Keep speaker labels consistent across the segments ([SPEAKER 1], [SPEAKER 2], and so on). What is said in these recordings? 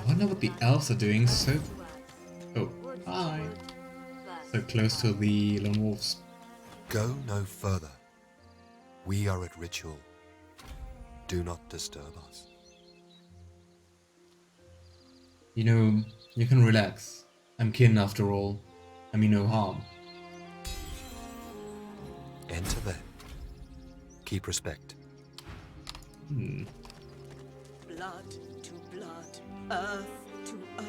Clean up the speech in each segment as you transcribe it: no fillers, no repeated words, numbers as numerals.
[SPEAKER 1] I wonder what the elves are doing so... Oh, hi. So close to the lone wolves.
[SPEAKER 2] Go no further. We are at ritual. Do not disturb us.
[SPEAKER 1] You know, you can relax. I'm kin after all. I mean no harm.
[SPEAKER 2] Enter then. Keep respect.
[SPEAKER 3] Blood to blood, earth to earth,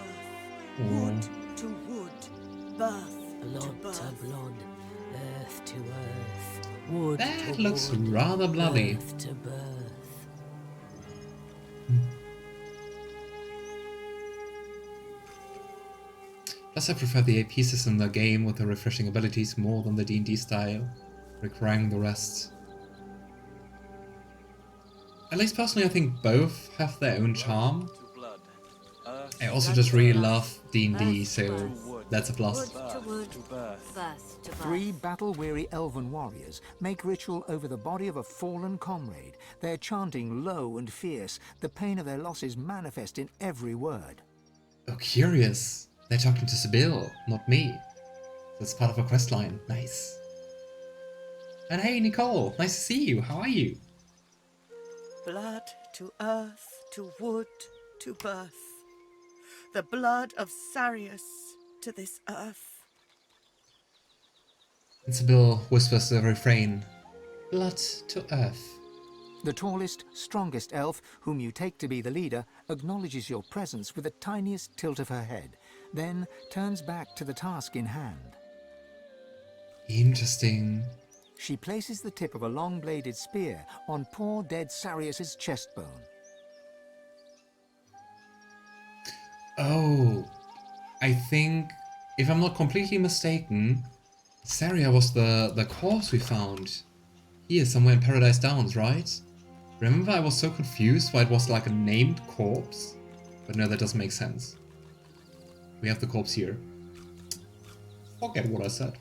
[SPEAKER 1] Oh.
[SPEAKER 3] wood to wood, birth
[SPEAKER 4] Blood
[SPEAKER 3] to
[SPEAKER 4] to
[SPEAKER 3] birth.
[SPEAKER 4] blood, earth to earth, wood
[SPEAKER 1] That
[SPEAKER 4] to
[SPEAKER 1] looks
[SPEAKER 4] wood,
[SPEAKER 1] rather bloody.
[SPEAKER 4] birth to birth.
[SPEAKER 1] Plus I prefer the AP system in the game with the refreshing abilities more than the D&D style, requiring the rest. At least personally I think both have their own charm. I also just really love D&D, so that's a plus.
[SPEAKER 5] Wood to wood, birth to birth.
[SPEAKER 6] 3 battle-weary elven warriors make ritual over the body of a fallen comrade. Their chanting low and fierce, the pain of their loss is manifest in every word.
[SPEAKER 1] Oh, curious. They're talking to Sebille, not me. That's part of a questline. Nice. And hey, Nicole, nice to see you. How are you?
[SPEAKER 3] Blood to earth, to wood, to birth. The blood of Sarius to this earth.
[SPEAKER 1] And Sebille whispers the refrain. Blood to earth.
[SPEAKER 6] The tallest, strongest elf, whom you take to be the leader, acknowledges your presence with the tiniest tilt of her head, then turns back to the task in hand.
[SPEAKER 1] Interesting.
[SPEAKER 6] She places the tip of a long-bladed spear on poor dead Sarius's chest bone.
[SPEAKER 1] Oh, I think, if I'm not completely mistaken, Saria was the corpse we found here somewhere in Paradise Downs, right? Remember I was so confused why it was like a named corpse? But no, that doesn't make sense. We have the corpse here. Forget what I said.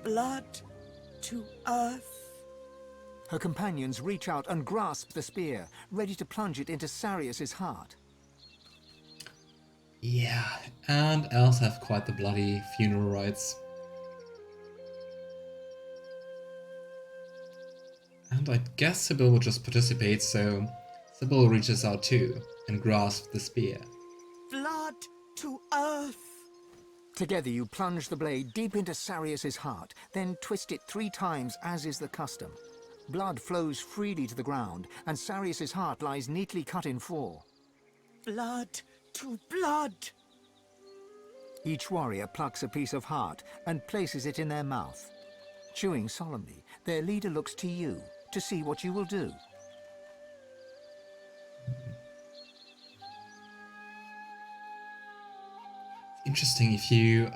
[SPEAKER 3] Blood to earth.
[SPEAKER 6] Her companions reach out and grasp the spear, ready to plunge it into Sarius's heart.
[SPEAKER 1] Yeah, and elves have quite the bloody funeral rites. And I guess Sebille will just participate, so Sebille reaches out too and grasps the spear.
[SPEAKER 3] Blood to earth.
[SPEAKER 6] Together you plunge the blade deep into Sarius's heart, then twist it 3 times as is the custom. Blood flows freely to the ground, and Sarius's heart lies neatly cut in 4.
[SPEAKER 3] Blood to blood.
[SPEAKER 6] Each warrior plucks a piece of heart and places it in their mouth. Chewing solemnly, their leader looks to you to see what you will do.
[SPEAKER 1] Interesting, if you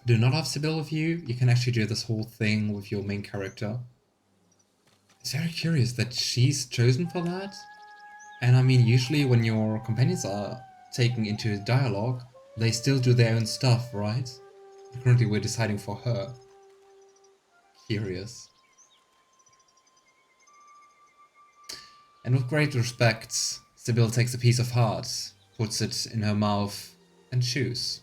[SPEAKER 1] do not have Sebille with you, you can actually do this whole thing with your main character. It's very curious that she's chosen for that. And I mean, usually when your companions are taken into dialogue, they still do their own stuff, right? Currently we're deciding for her. Curious. And with great respect, Sebille takes a piece of heart, puts it in her mouth, and chews.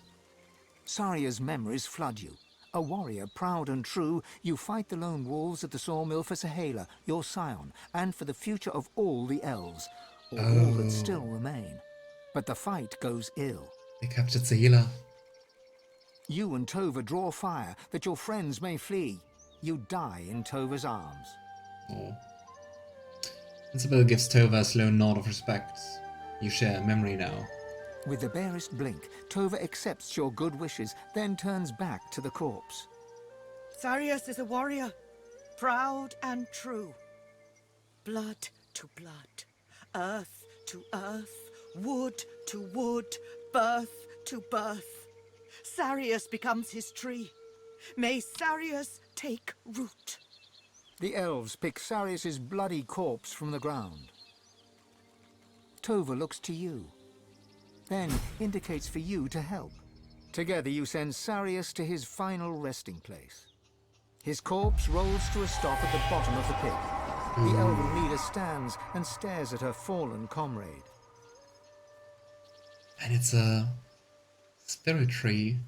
[SPEAKER 6] Saria's memories flood you. A warrior proud and true, you fight the lone wolves at the sawmill for Saheila, your scion, and for the future of all the elves, or all that still remain. But the fight goes ill.
[SPEAKER 1] They captured Saheila.
[SPEAKER 6] You and Tova draw fire that your friends may flee. You die in Tova's arms.
[SPEAKER 1] Oh. And Sebille gives Tova a slow nod of respect. You share a memory now.
[SPEAKER 6] With the barest blink, Tova accepts your good wishes, then turns back to the corpse.
[SPEAKER 3] Sarius is a warrior, proud and true. Blood to blood, earth to earth, wood to wood, birth to birth. Sarius becomes his tree. May Sarius take root.
[SPEAKER 6] The elves pick Sarius's bloody corpse from the ground. Tova looks to you, then indicates for you to help. Together you send Sarius to his final resting place. His corpse rolls to a stop at the bottom of the pit. The elven leader stands and stares at her fallen comrade.
[SPEAKER 1] And it's a spirit tree.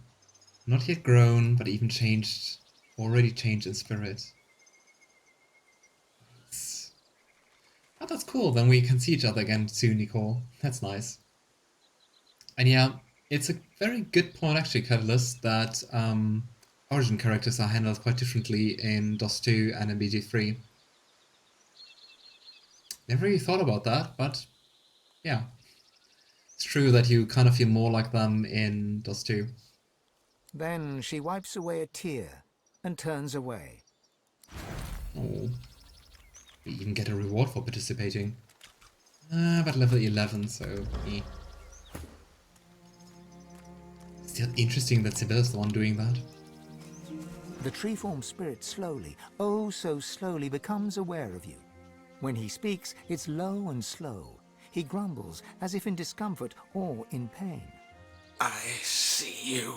[SPEAKER 1] Not yet grown, but even changed, already changed in spirit. Oh, that's cool. Then we can see each other again soon, Nicole. That's nice. And yeah, it's a very good point actually, Catalyst, that origin characters are handled quite differently in DOS 2 and in BG3. Never really thought about that, but yeah. It's true that you kind of feel more like them in DOS 2.
[SPEAKER 6] Then she wipes away a tear and turns away.
[SPEAKER 1] Oh. We even get a reward for participating. But level 11, so... Still interesting that Sebille is the one doing that.
[SPEAKER 6] The tree-form spirit slowly, oh so slowly, becomes aware of you. When he speaks, it's low and slow. He grumbles, as if in discomfort or in pain.
[SPEAKER 7] I see you.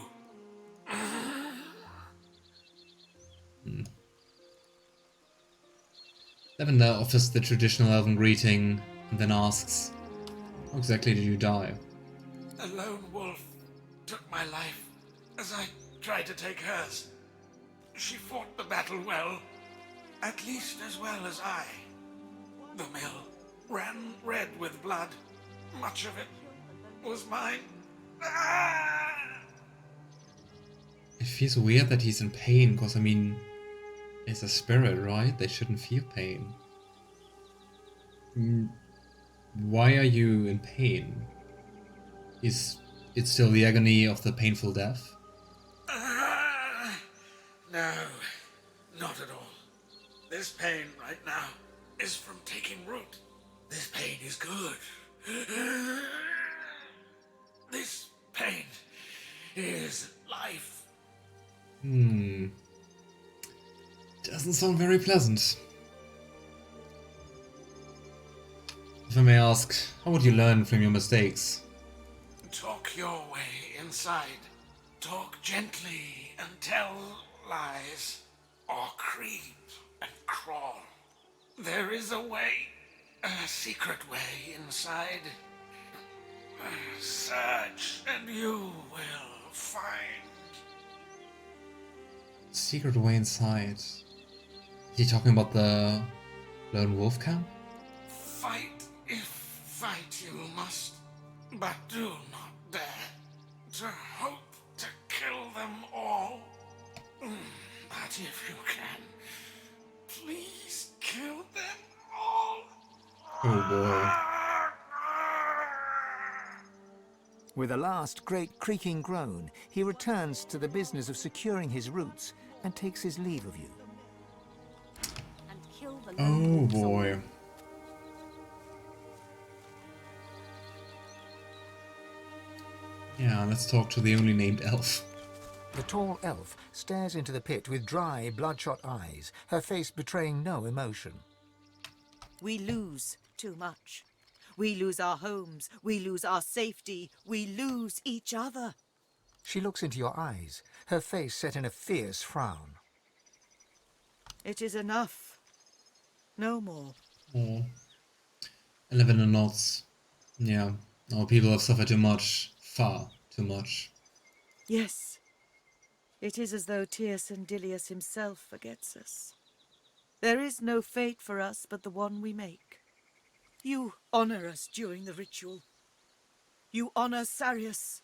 [SPEAKER 1] Lavender offers the traditional elven greeting and then asks, how exactly did you die?
[SPEAKER 7] A lone wolf took my life as I tried to take hers. She fought the battle well, at least as well as I. The mill ran red with blood. Much of it was mine.
[SPEAKER 1] It feels weird that he's in pain, because I mean, it's a spirit, right? They shouldn't feel pain. Why are you in pain? Is it still the agony of the painful death?
[SPEAKER 7] No, not at all. This pain right now is from taking root. This pain is good. This pain is life.
[SPEAKER 1] Doesn't sound very pleasant. If I may ask, how would you learn from your mistakes?
[SPEAKER 7] Talk your way inside. Talk gently and tell lies. Or creep and crawl. There is a way. A secret way inside. Search and you will find.
[SPEAKER 1] Secret way inside. Is he talking about the lone wolf camp?
[SPEAKER 7] Fight if fight you must, but do not dare to hope to kill them all. But if you can, please kill them all.
[SPEAKER 1] Oh boy.
[SPEAKER 6] With a last great creaking groan, he returns to the business of securing his roots and takes his leave of you.
[SPEAKER 4] And kill the
[SPEAKER 1] Oh
[SPEAKER 4] lone wolves
[SPEAKER 1] boy.
[SPEAKER 4] all.
[SPEAKER 1] Yeah, let's talk to the only named elf.
[SPEAKER 6] The tall elf stares into the pit with dry, bloodshot eyes, her face betraying no emotion.
[SPEAKER 3] We lose too much. We lose our homes, we lose our safety, we lose each other.
[SPEAKER 6] She looks into your eyes, her face set in a fierce frown.
[SPEAKER 3] It is enough. No more.
[SPEAKER 1] Oh. Lavender nods. Yeah, our people have suffered too much. Far too much.
[SPEAKER 3] Yes. It is as though Tierson Dilius himself forgets us. There is no fate for us but the one we make. You honor us during the ritual. You honor Sarius.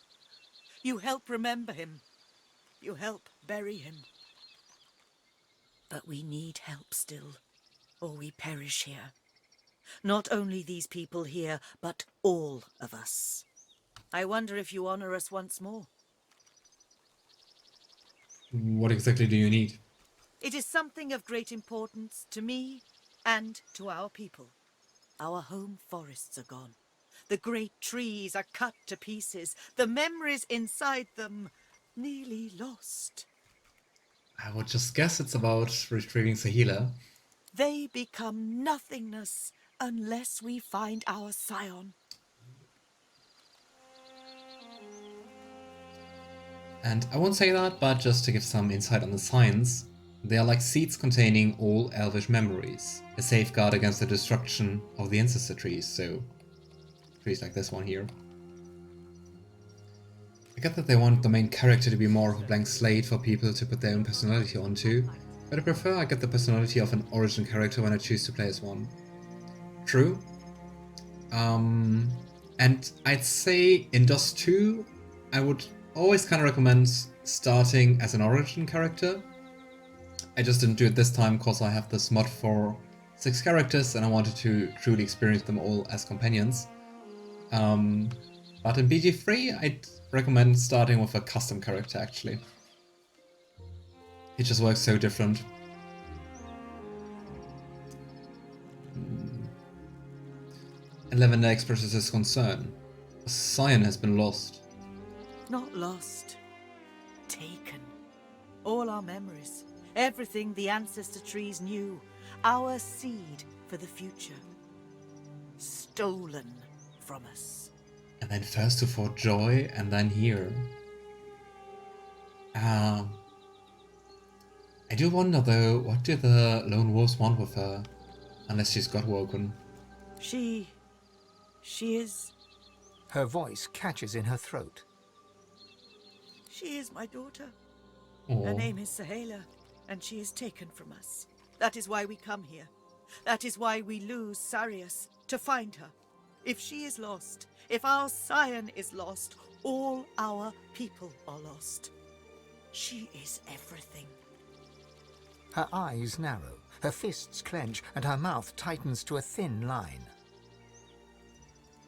[SPEAKER 3] You help remember him. You help bury him. But we need help still, or we perish here. Not only these people here, but all of us. I wonder if you honor us once more.
[SPEAKER 1] What exactly do you need?
[SPEAKER 3] It is something of great importance to me and to our people. Our home forests are gone. The great trees are cut to pieces. The memories inside them nearly lost.
[SPEAKER 1] I would just guess it's about retrieving Saheila.
[SPEAKER 3] They become nothingness unless we find our scion.
[SPEAKER 1] And I won't say that, but just to give some insight on the science, They are like seeds containing all elvish memories, a safeguard against the destruction of the ancestor trees, so trees like this one here. I get that they want the main character to be more of a blank slate for people to put their own personality onto, but I prefer I get the personality of an origin character when I choose to play as one. True. And I'd say in DOS 2, I would always kind of recommend starting as an origin character. I just didn't do it this time because I have this mod for 6 characters and I wanted to truly experience them all as companions. But in BG3, I'd recommend starting with a custom character actually. It just works so different. And Lavender expresses his concern. A scion has been lost.
[SPEAKER 3] Not lost. Taken. All our memories. Everything the ancestor trees knew. Our seed for the future. Stolen from us.
[SPEAKER 1] And then first to Fort Joy, and then here. I do wonder though, what do the lone wolves want with her? Unless she's got woken.
[SPEAKER 3] She is...
[SPEAKER 6] Her voice catches in her throat.
[SPEAKER 3] She is my daughter.
[SPEAKER 1] Aw.
[SPEAKER 3] Her name is Saheila, and she is taken from us. That is why we come here. That is why we lose Sarius, to find her. If she is lost, if our scion is lost, all our people are lost. She is everything.
[SPEAKER 6] Her eyes narrow, her fists clench, and her mouth tightens to a thin line.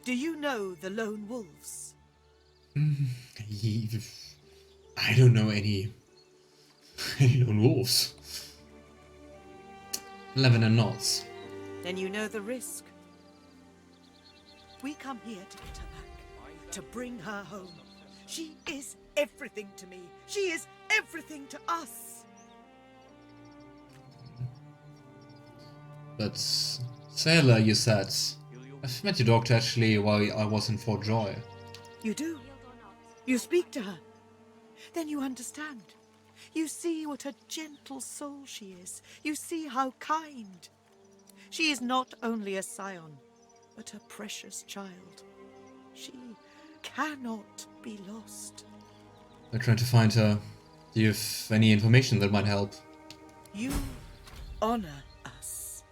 [SPEAKER 3] Do you know the lone wolves?
[SPEAKER 1] I don't know any lone wolves. Lavender nods.
[SPEAKER 3] Then you know the risk. We come here to get her back, to bring her home. She is everything to me. She is everything to us.
[SPEAKER 1] But Saheila, you said, I've met your doctor actually while I was in Fort Joy.
[SPEAKER 3] You do. You speak to her. Then you understand. You see what a gentle soul she is. You see how kind. She is not only a scion, but a precious child. She cannot be lost.
[SPEAKER 1] I'm trying to find her. Do you have any information that might help?
[SPEAKER 3] You honor us.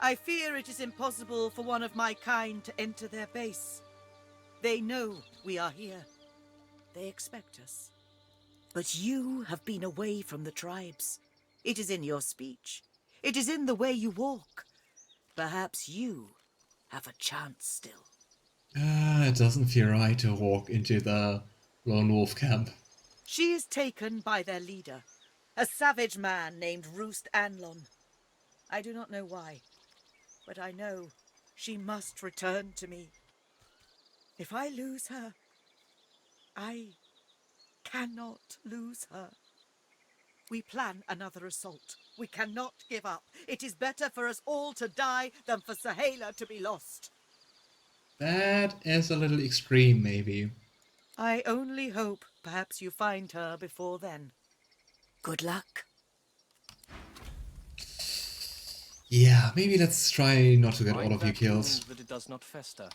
[SPEAKER 3] I fear it is impossible for one of my kind to enter their base. They know we are here. They expect us. But you have been away from the tribes. It is in your speech. It is in the way you walk. Perhaps you have a chance still.
[SPEAKER 1] It doesn't feel right to walk into the lone wolf camp.
[SPEAKER 3] She is taken by their leader, a savage man named Roost Anlon. I do not know why, but I know she must return to me. If I lose her, I cannot lose her. We plan another assault. We cannot give up. It is better for us all to die than for Saheila to be lost.
[SPEAKER 1] That is a little extreme, maybe.
[SPEAKER 3] I only hope perhaps you find her before then. Good luck.
[SPEAKER 1] Yeah, maybe let's try not to get
[SPEAKER 5] Mind
[SPEAKER 1] all of you
[SPEAKER 5] that
[SPEAKER 1] killed.
[SPEAKER 5] wound that it does not fester.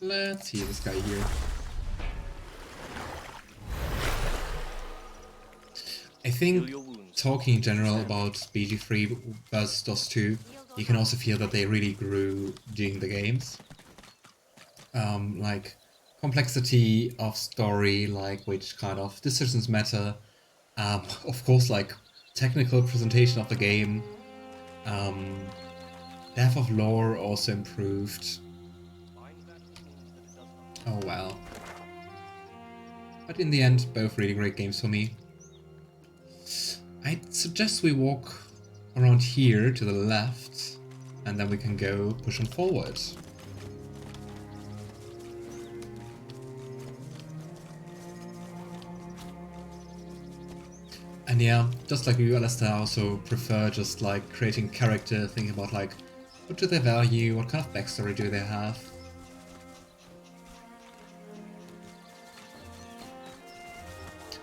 [SPEAKER 1] Let's heal this guy here. I think talking in general about BG3 versus DOS 2, you can also feel that they really grew during the games. Like complexity of story, like which kind of decisions matter. Of course, like technical presentation of the game. Depth of lore also improved. Oh wow. But in the end, both really great games for me. I'd suggest we walk around here to the left, and then we can go pushing forward. And yeah, just like you, Alistair, I also prefer just like creating character, thinking about like, what do they value, what kind of backstory do they have.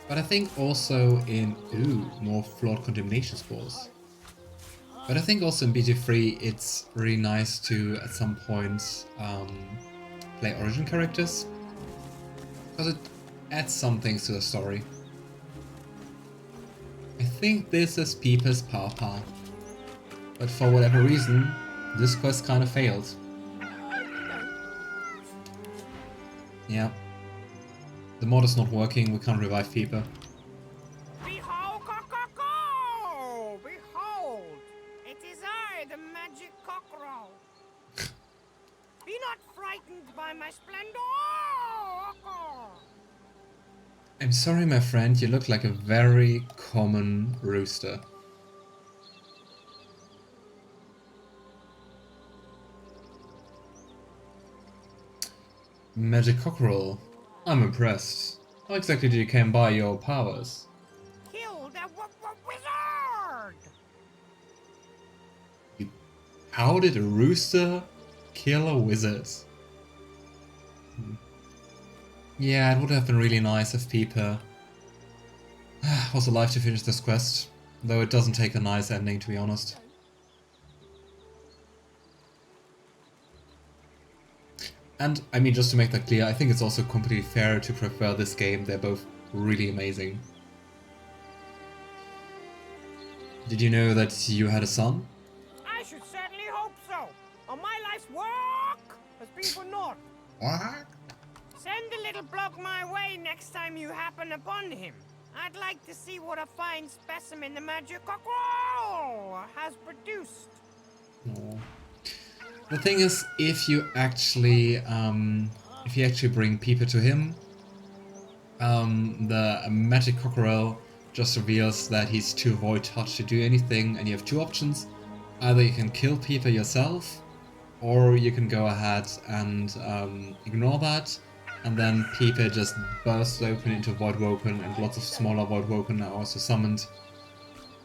[SPEAKER 1] But I think also in... Ooh, more flawed condemnation spores. But I think also in BG3 it's really nice to, at some point, play origin characters. Because it adds some things to the story. I think this is Peeper's Papa. But for whatever reason, this quest kind of failed. Yeah. The mod is not working, we can't revive Peeper.
[SPEAKER 8] Behold, co-co-co! Behold! It is I, the magic cockerel. Be not frightened by my splendor!
[SPEAKER 1] I'm sorry, my friend, you look like a very common rooster. Magic cockerel. I'm impressed. How exactly did you come by your powers?
[SPEAKER 8] Kill the wizard!
[SPEAKER 1] How did a rooster kill a wizard? Yeah, it would have been really nice if Peeper was alive to finish this quest, though it doesn't take a nice ending, to be honest. And, I mean, just to make that clear, I think it's also completely fair to prefer this game. They're both really amazing. Did you know that you had a son?
[SPEAKER 8] I should certainly hope so. On my life's work has been for naught.
[SPEAKER 1] What?
[SPEAKER 8] Send a little bloke my way next time you happen upon him. I'd like to see what a fine specimen the magic cockerel has produced.
[SPEAKER 1] No. The thing is, if you actually bring Peeper to him, the magic cockerel just reveals that he's too void touch to do anything, and you have two options. Either you can kill Peeper yourself, or you can go ahead and ignore that, and then Peeper just bursts open into Void Woken, and lots of smaller Void Woken are also summoned.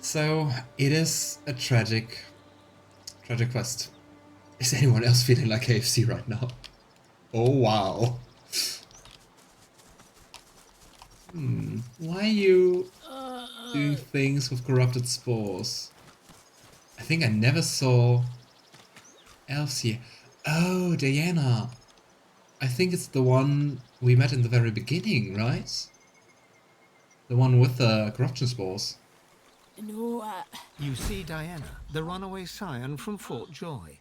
[SPEAKER 1] So it is a tragic quest. Is anyone else feeling like KFC right now? Oh wow. Why are you doing things with corrupted spores? I think I never saw elves here. Oh, Diana. I think it's the one we met in the very beginning, right? The one with the corruption spores.
[SPEAKER 4] No,
[SPEAKER 6] You see Diana, the runaway scion from Fort Joy.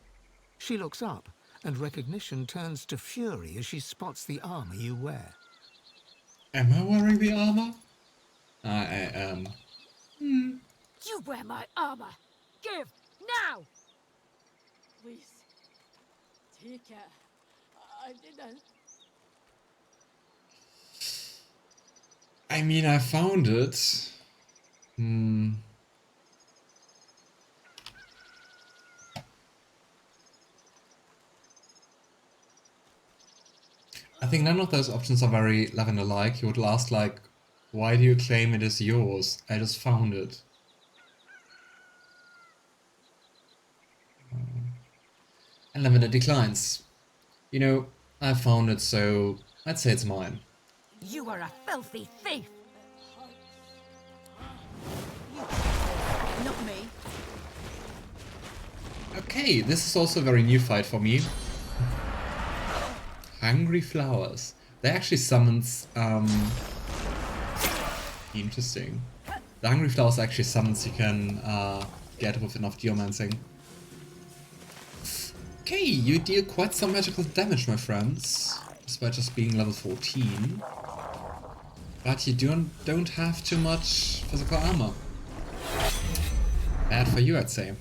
[SPEAKER 6] She looks up, and recognition turns to fury as she spots the armor you wear.
[SPEAKER 1] Am I wearing the armor? I am.
[SPEAKER 4] you wear my armor. Give now. Please, take it. I didn't.
[SPEAKER 1] I mean, I found it. I think none of those options are very Lavender-like. You would ask, like, why do you claim it is yours? I just found it. And Lavender declines. You know, I found it, so I'd say it's mine.
[SPEAKER 3] You are a filthy thief! Not me.
[SPEAKER 1] Okay, this is also a very new fight for me. Hungry Flowers. They actually summons, interesting. The Hungry Flowers actually summons you can get with enough geomancing. Okay, you deal quite some magical damage, my friends, despite just being level 14. But you don't have too much physical armor. Bad for you, I'd say.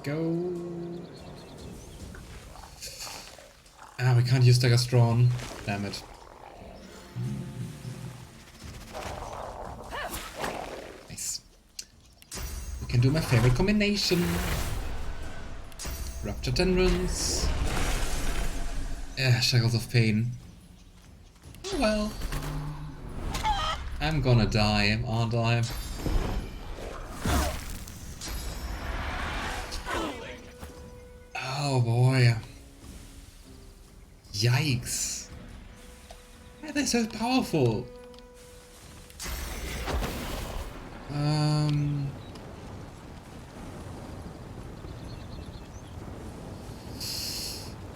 [SPEAKER 1] Go. Ah, we can't use Dagger Strawn. Damn it. Nice. We can do my favorite combination. Rupture Tendrils. Shackles of Pain. Oh well. I'm gonna die, aren't I? Oh boy. Yikes. are they so powerful?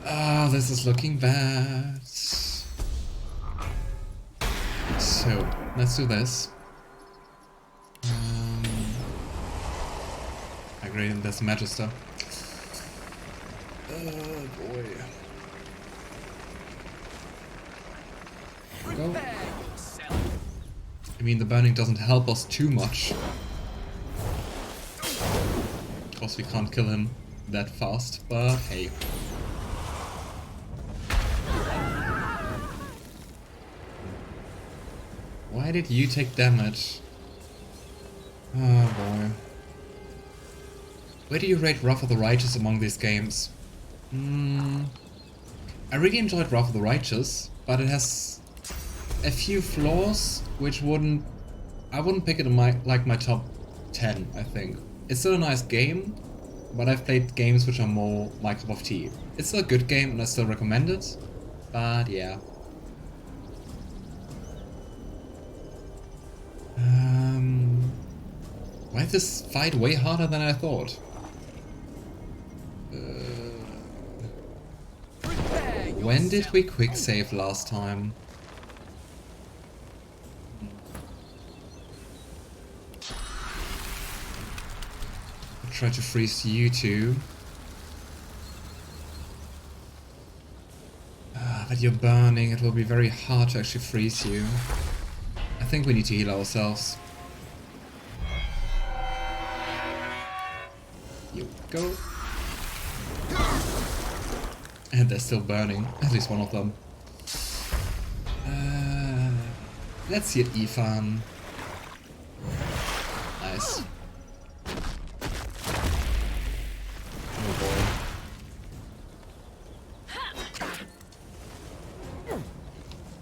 [SPEAKER 1] Ah, this is looking bad. So, let's do this. Great, and there's Magister. Oh boy. Go. I mean, the burning doesn't help us too much. Of course, we can't kill him that fast, but hey. Why did you take damage? Oh boy. Where do you rate Wrath of the Righteous among these games? I really enjoyed Wrath of the Righteous, but it has a few flaws which I wouldn't pick it in my top 10, I think. It's still a nice game, but I've played games which are more my cup of tea. It's still a good game and I still recommend it, but yeah. Why is this fight way harder than I thought? When did we quick save last time? I'll try to freeze you two. But you're burning, it will be very hard to actually freeze you. I think we need to heal ourselves. You go. And they're still burning, at least one of them. Let's see it, Ifan. Nice. Oh boy.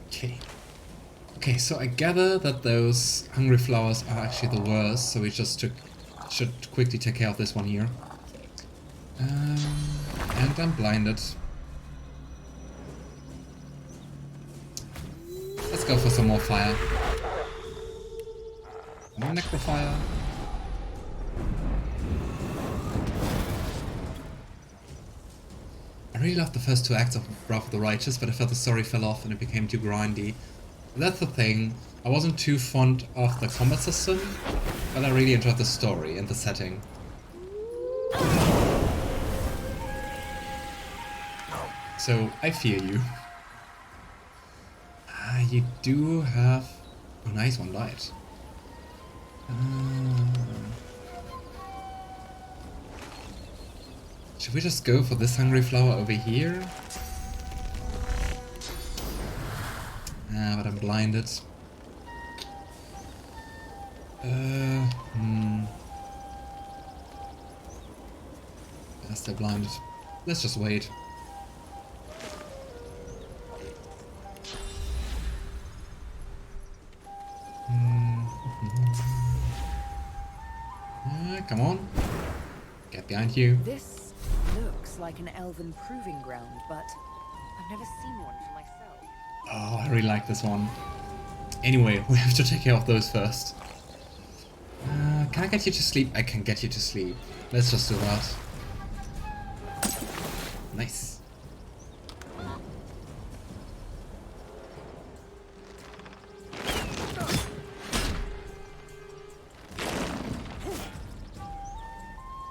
[SPEAKER 1] Okay. Okay, so I gather that those hungry flowers are actually the worst, so we just should quickly take care of this one here. And I'm blinded. Let's go for some more fire. More necrofire. I really loved the first two acts of Wrath of the Righteous, but I felt the story fell off and it became too grindy. That's the thing. I wasn't too fond of the combat system, but I really enjoyed the story and the setting. So, I feel you. You do have... Oh, nice, one died. Should we just go for this hungry flower over here? But I'm blinded. Yeah, still blinded. Let's just wait. Come on. Get behind you.
[SPEAKER 9] This looks like an elven proving ground, but I've never seen one for myself.
[SPEAKER 1] Oh, I really like this one. Anyway, we have to take care of those first. Can I get you to sleep? I can get you to sleep. Let's just do that. Nice.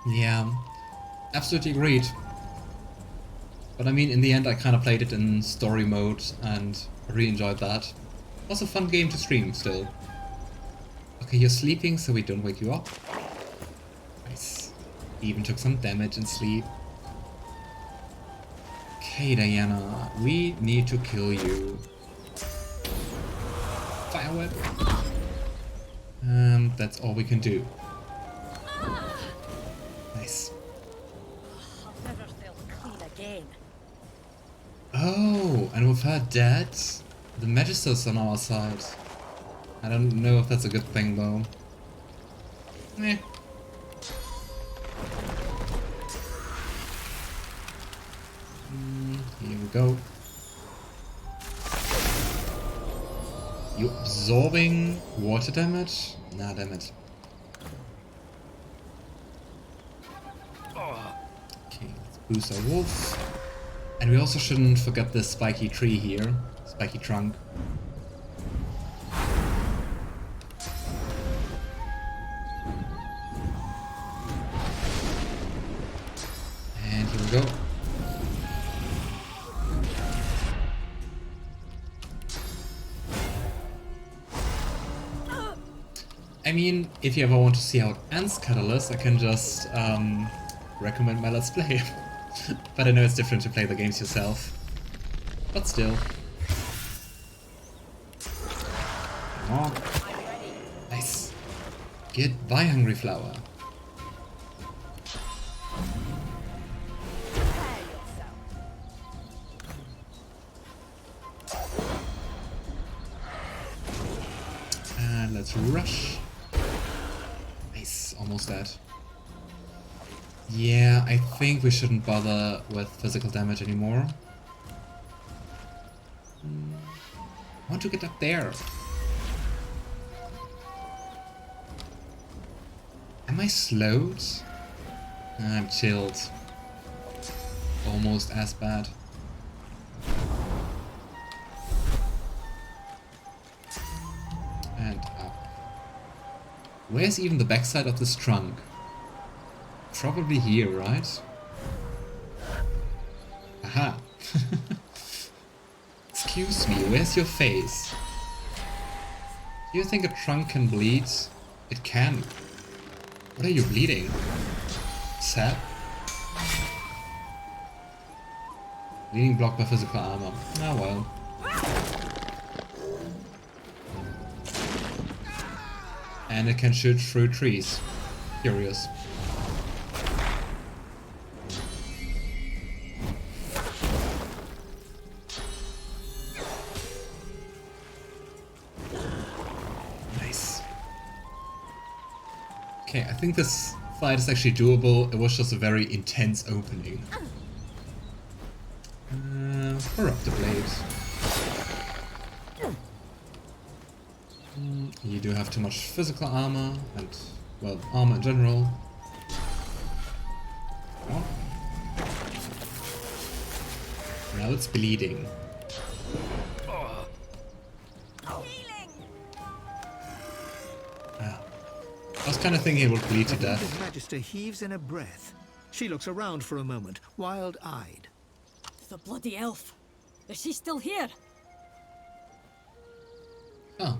[SPEAKER 1] Yeah, absolutely agreed. But I mean, in the end, I kind of played it in story mode and I really enjoyed that. It was a fun game to stream still. Okay, you're sleeping, so we don't wake you up. Nice. You even took some damage in sleep. Okay, Diana, we need to kill you. Fire whip. And that's all we can do. Nice.
[SPEAKER 9] I'll never feel clean again.
[SPEAKER 1] Oh, and with her dead, the Magister's on our side. I don't know if that's a good thing though. Eh. Here we go. You absorbing water damage? Nah, damn it. Okay, let's boost our wolf. And we also shouldn't forget this spiky tree here. Spiky trunk. And here we go. I mean, if you ever want to see how it ends Catalyst, I can just recommend my Let's Play. But I know it's different to play the games yourself. But still. Come on. Nice. Goodbye, Hungry Flower. And let's rush. Nice, almost dead. Yeah, I think we shouldn't bother with physical damage anymore. I want to get up there. Am I slowed? I'm chilled. Almost as bad. And up. Where's even the backside of this trunk? Probably here, right? Aha! Excuse me, where's your face? Do you think a trunk can bleed? It can. What are you bleeding? Sap? Bleeding blocked by physical armor. Ah well. And it can shoot through trees. Curious. Okay, I think this fight is actually doable. It was just a very intense opening. Corrupt the blade. You do have too much physical armor and, well, armor in general. Oh. Now it's bleeding. I was kind of thinking it would bleed to death.
[SPEAKER 6] His Majesty heaves in a breath. She looks around for a moment, wild-eyed.
[SPEAKER 4] The bloody elf. Is she still here?
[SPEAKER 1] Oh.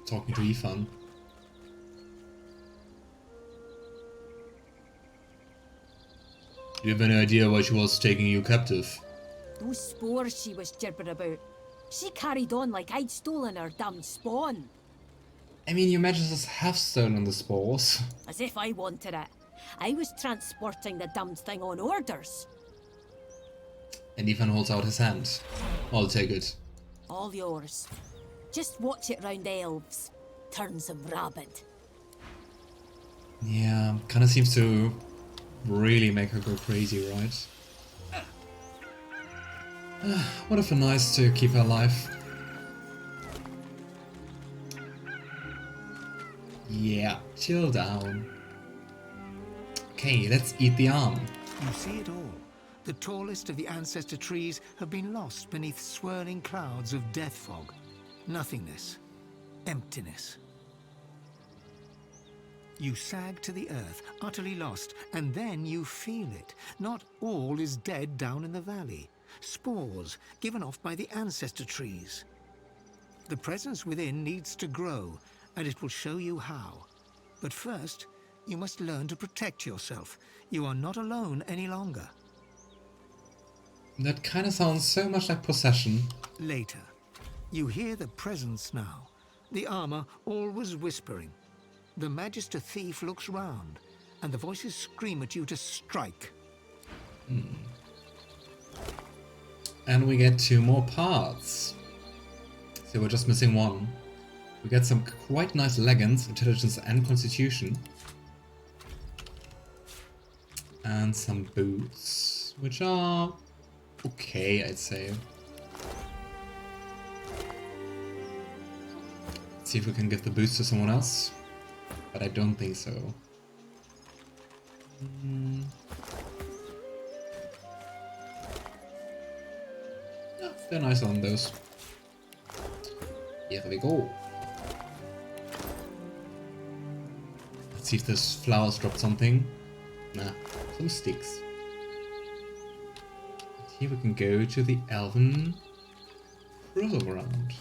[SPEAKER 1] Talking to Ifan. Do you have any idea why she was taking you captive?
[SPEAKER 4] Those spores she was jibbering about. She carried on like I'd stolen her damned spawn.
[SPEAKER 1] I mean, your Majesties have stolen the spores.
[SPEAKER 4] As if I wanted it. I was transporting the damned thing on orders.
[SPEAKER 1] And Ifan holds out his hand. I'll take it.
[SPEAKER 4] All yours. Just watch it round elves. Turns them rabid.
[SPEAKER 1] Yeah, kinda seems to really make her go crazy, right? Would have been nice to keep her alive. Yeah, chill down. Okay, let's eat the arm.
[SPEAKER 6] You see it all. The tallest of the ancestor trees have been lost beneath swirling clouds of death fog. Nothingness. Emptiness. You sag to the earth, utterly lost, and then you feel it. Not all is dead down in the valley. Spores given off by the ancestor trees. The presence within needs to grow, and it will show you how. But first, you must learn to protect yourself. You are not alone any longer.
[SPEAKER 1] That kind of sounds so much like possession.
[SPEAKER 6] Later, you hear the presence now. The armor always whispering. The Magister Thief looks round, and the voices scream at you to strike.
[SPEAKER 1] And we get 2 more parts. So we're just missing 1. We get some quite nice leggings, intelligence and constitution. And some boots, which are okay, I'd say. Let's see if we can give the boost to someone else. But I don't think so. Yeah, they're nice on those. Here we go. Let's see if those flowers drop something. Nah, some sticks. And here we can go to the Elven Cruiser Ground.